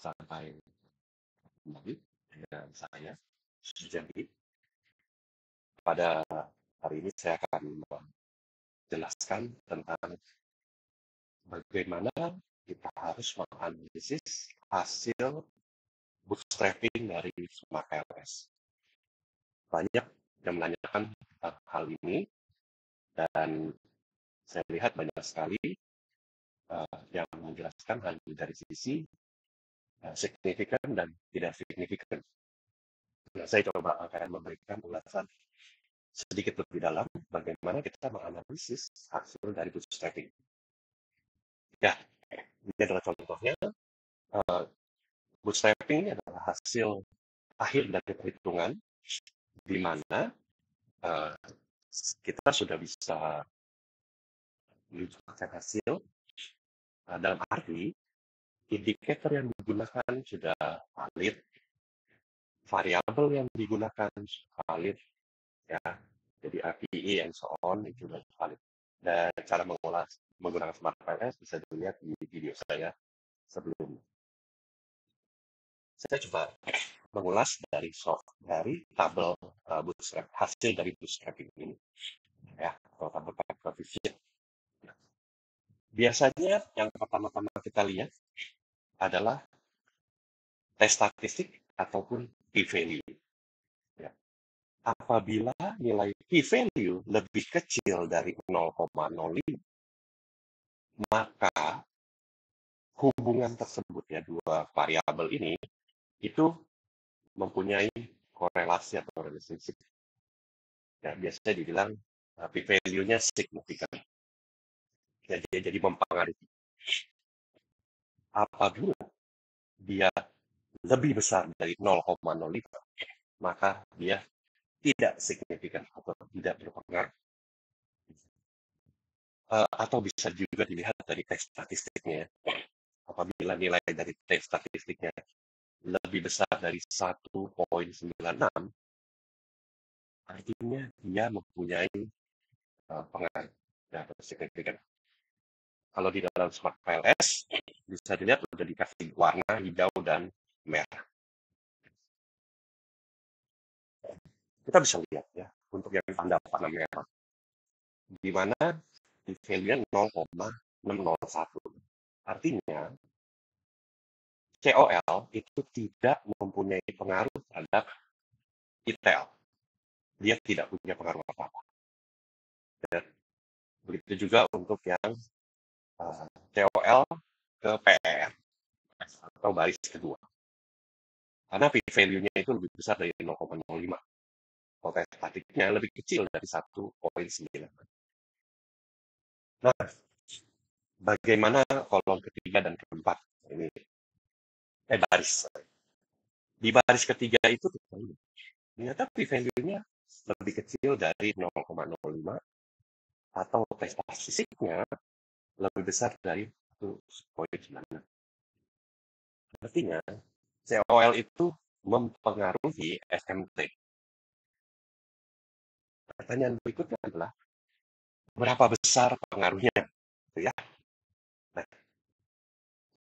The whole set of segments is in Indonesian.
sampai kembali dengan saya. Jadi, pada hari ini saya akan menjelaskan tentang bagaimana kita harus menganalisis hasil bootstrapping dari Smart PLS. Banyak yang menanyakan tentang hal ini, dan saya lihat banyak sekali yang menjelaskan hal ini dari sisi signifikan dan tidak signifikan. Nah, saya coba akan memberikan ulasan sedikit lebih dalam bagaimana kita menganalisis hasil dari bootstrapping. Ya, ini adalah contohnya. Bootstrapping ini adalah hasil akhir dari perhitungan di mana uh, kita sudah bisa menunjukkan hasil dalam arti indikator yang digunakan sudah valid, variabel yang digunakan valid, ya, jadi API and so on itu sudah valid. Dan cara menggunakan Smart PLS bisa dilihat di video saya sebelumnya. Saya coba mengulas dari tabel bootstrap, hasil dari bootstrapping ini, ya, atau tabel coefficient. Biasanya yang pertama-tama kita lihat adalah tes statistik ataupun p-value. Ya. Apabila nilai p-value lebih kecil dari 0,05, maka hubungan tersebut, ya, dua variabel ini itu mempunyai korelasi atau relationship. Ya, biasanya dibilang p-value-nya signifikan. Ya, dia jadi mempengaruhi. Apabila dia lebih besar dari 0,05, maka dia tidak signifikan atau tidak berpengaruh. Atau bisa juga dilihat dari tes statistiknya. Apabila nilai dari tes statistiknya lebih besar dari 1,96, artinya dia mempunyai pengaruh atau signifikan. Kalau di dalam Smart PLS, bisa dilihat sudah dikasih warna hijau dan merah. Kita bisa lihat, ya, untuk yang tanda panah merah, di mana di value-nya 0,601. Artinya, COL itu tidak mempunyai pengaruh terhadap ITL. Dia tidak punya pengaruh apa-apa. Dan begitu juga untuk yang COL ke PR atau baris kedua. Karena p-value-nya itu lebih besar dari 0,05. Potensi statiknya lebih kecil dari 1,9. Nah, bagaimana kolom ketiga dan keempat? Ini baris. Di baris ketiga itu ternyata p-value-nya lebih kecil dari 0,05 atau tes statistiknya lebih besar dari 1,9. Artinya, COL itu mempengaruhi SMT. Pertanyaan berikutnya adalah, berapa besar pengaruhnya? Ya. Nah,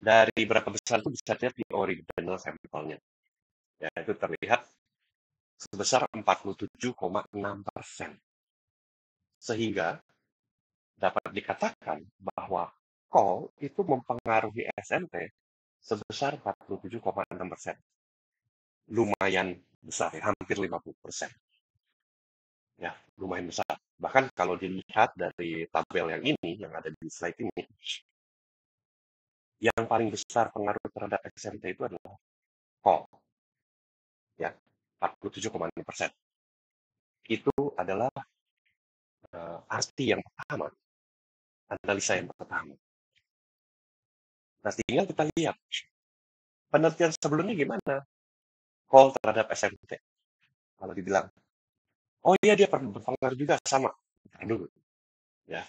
dari berapa besar itu bisa dilihat di original sampelnya. Ya, itu terlihat sebesar 47,6%. Sehingga dapat dikatakan bahwa call itu mempengaruhi SMT sebesar 47,6%. Lumayan besar, ya, hampir 50%. Ya, lumayan besar. Bahkan kalau dilihat dari tabel yang ini, yang ada di slide ini, yang paling besar pengaruh terhadap SMT itu adalah call. Ya, 47,6%. Itu adalah arti yang pertama, analisa yang pertama. Nah, tinggal kita lihat penelitian sebelumnya gimana call terhadap SMT. Kalau dibilang, oh iya dia berpengaruh juga sama. Dulu, ya,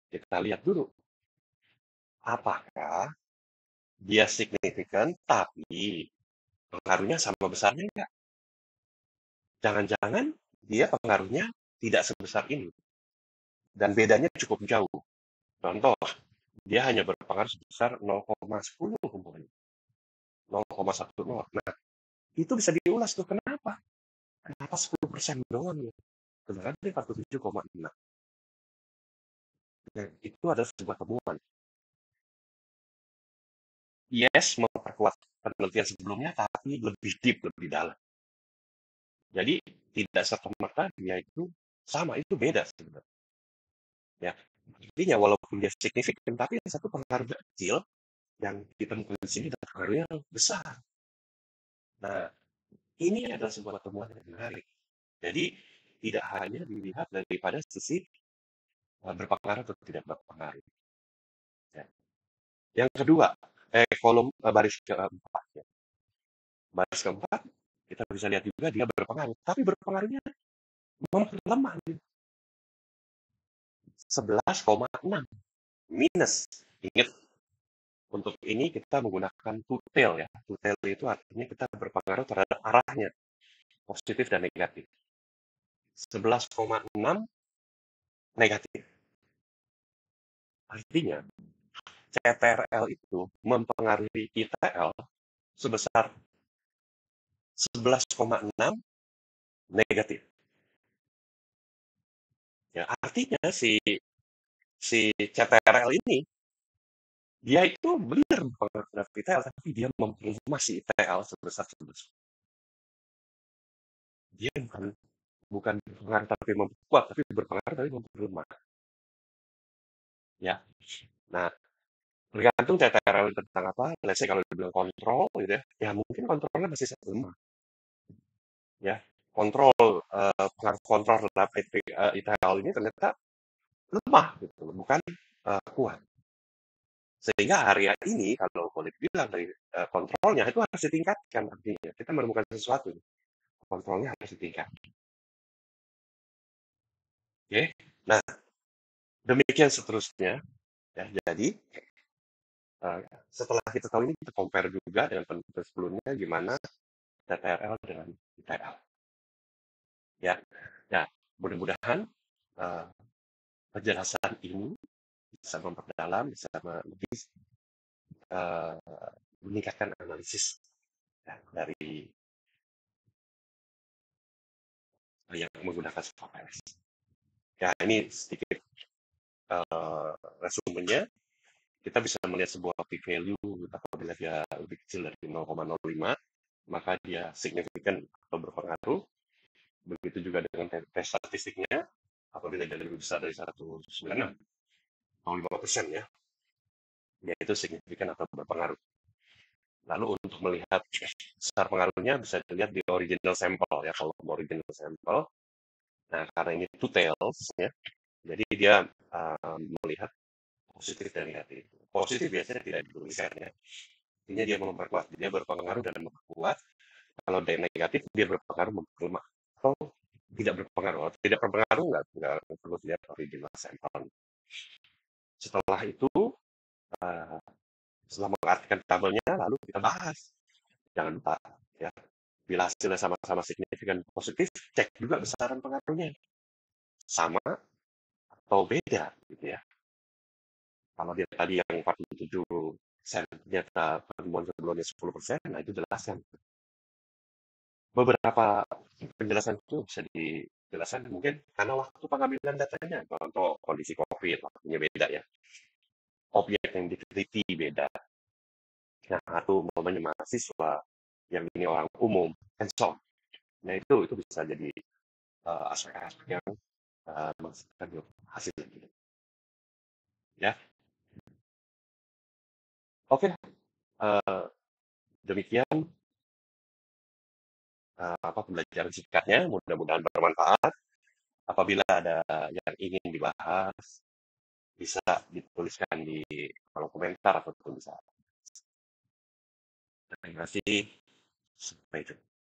kita lihat dulu apakah dia signifikan tapi pengaruhnya sama besarnya enggak. Jangan-jangan dia pengaruhnya tidak sebesar ini dan bedanya cukup jauh. Contoh, dia hanya berpengaruh sebesar 0,10 umpamanya. 0,10. Nah, itu bisa diulas tuh, kenapa 10% doang ya? Sedangkan dia 47,6. Nah, itu adalah sebuah temuan. Yes, memperkuat penelitian sebelumnya, tapi lebih deep, lebih dalam. Jadi tidak serta-merta dia itu sama, itu beda sebenarnya. Ya, artinya walaupun dia signifikan, tapi ada satu pengaruh kecil yang ditemukan di sini dan pengaruhnya besar. Nah, ini adalah sebuah temuan yang menarik. Jadi tidak hanya dilihat daripada sisi berpengaruh atau tidak berpengaruh. Ya. Yang kedua, baris keempat. Ya. Baris keempat, kita bisa lihat juga dia berpengaruh, tapi berpengaruhnya memperlemah. 11,6 minus. Ingat, untuk ini kita menggunakan two-tail ya. Two-tail itu artinya kita berpengaruh terhadap arahnya, positif dan negatif. 11,6 negatif. Artinya CTRL itu mempengaruhi ITL sebesar 11,6 negatif. Ya, artinya si CTRL ini dia itu benar mempengaruhi terhadap ITL, tapi dia memperlemah si ITL sebesar 11. Dia bukan berpengaruh tapi memperkuat, tapi berpengaruh tapi memperlemah. Ya. Nah, tergantung CTRL tentang apa. Let's say kalau dibilang kontrol gitu ya, ya mungkin kontrolnya masih lemah. Ya, pengaruh kontrol terhadap ITL ini ternyata lemah gitu, bukan kuat. Sehingga area ini kalau boleh bilang dari kontrolnya itu harus ditingkatkan, artinya kita menemukan sesuatu, kontrolnya harus ditingkatkan. Oke, nah demikian seterusnya. Ya, jadi setelah kita tahu ini, kita compare juga dengan penelitian sebelumnya gimana TTRL dengan ITL. Ya, ya mudah-mudahan uh, penjelasan ini bisa memperdalam, bisa lebih uh, meningkatkan analisis ya, dari yang menggunakan SOPLS. Ya, ini sedikit resumenya. Kita bisa melihat sebuah p-value apabila dia lebih kecil dari 0,05, maka dia signifikan atau berpengaruh. Begitu juga dengan tes statistiknya, apabila dia lebih besar dari 196 atau 5% ya, yaitu signifikan atau berpengaruh. Lalu untuk melihat besar pengaruhnya bisa dilihat di original sample ya, kalau original sample. Nah, karena ini two tails ya, jadi dia melihat positif dan negatif. Positif biasanya tidak dituliskan ya. Artinya dia memperkuat, dia berpengaruh dan memperkuat. Kalau dia negatif, dia berpengaruh memperlemah. Atau tidak berpengaruh. Atau tidak berpengaruh, nggak perlu dilihat original sample. Setelah itu, uh, setelah mengartikan tabelnya, lalu kita bahas. Jangan lupa, ya. Bila hasilnya sama-sama signifikan positif, cek juga besaran pengaruhnya. Sama atau beda, gitu ya. Kalau dia tadi yang 47% ternyata pertemuan sebelumnya 10%, nah itu jelaskan. Beberapa penjelasan itu bisa dijelaskan mungkin karena waktu pengambilan datanya. Contoh kondisi COVID, waktunya beda ya. Objek yang diteliti beda. Yang satu umpamanya mahasiswa, yang ini orang umum, and so on. Nah itu bisa jadi aspek-aspek yang menghasilkan hasil ini. Ya, oke. Demikian pembelajaran singkatnya. Mudah-mudahan bermanfaat. Apabila ada yang ingin dibahas, bisa dituliskan di kolom komentar ataupun bisa. Terima kasih. Sampai jumpa.